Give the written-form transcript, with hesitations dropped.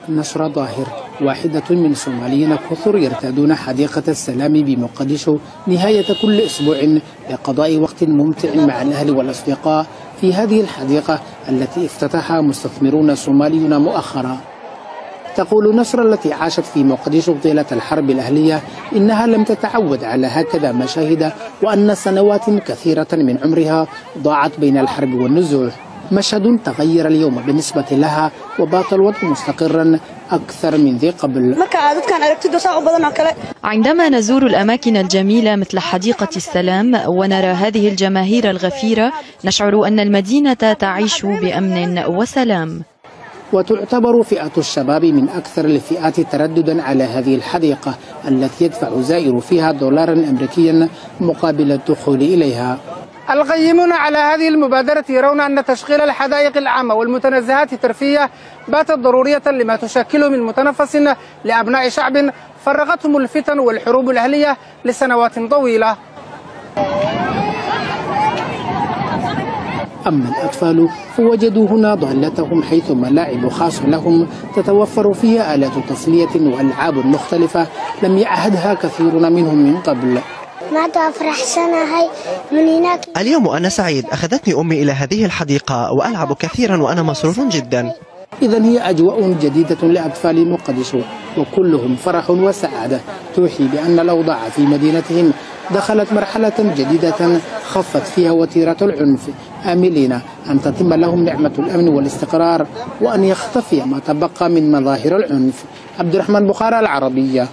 نشرة ظاهر، واحدة من الصوماليين كثر يرتادون حديقة السلام بمقدشو نهاية كل أسبوع لقضاء وقت ممتع مع الأهل والأصدقاء في هذه الحديقة التي افتتحها مستثمرون صوماليون مؤخرا. تقول نشرة التي عاشت في مقدشو طيلة الحرب الأهلية إنها لم تتعود على هكذا مشاهد، وأن سنوات كثيرة من عمرها ضاعت بين الحرب والنزوح. مشهد تغير اليوم بالنسبة لها وبات الوضع مستقرا أكثر من ذي قبل. عندما نزور الأماكن الجميلة مثل حديقة السلام ونرى هذه الجماهير الغفيرة نشعر أن المدينة تعيش بأمن وسلام. وتعتبر فئة الشباب من أكثر الفئات ترددا على هذه الحديقة التي يدفع زائر فيها دولارا أمريكيا مقابل الدخول إليها. القيمون على هذه المبادرة يرون أن تشغيل الحدائق العامة والمتنزهات الترفيهية باتت ضرورية لما تشكله من متنفس لأبناء شعب فرغتهم الفتن والحروب الأهلية لسنوات طويلة. أما الأطفال فوجدوا هنا ضالتهم، حيث ملاعب خاصة لهم تتوفر فيها آلات تسلية وألعاب مختلفة لم يعهدها كثيرون منهم من قبل. اليوم أنا سعيد، أخذتني أمي إلى هذه الحديقة وألعب كثيرا وأنا مسرور جدا. إذن هي أجواء جديدة لأطفال مقدشو وكلهم فرح وسعادة توحي بأن الأوضاع في مدينتهم دخلت مرحلة جديدة خفت فيها وتيرة العنف، آملين أن تتم لهم نعمة الأمن والاستقرار وأن يختفي ما تبقى من مظاهر العنف. عبد الرحمن بخارى، العربية.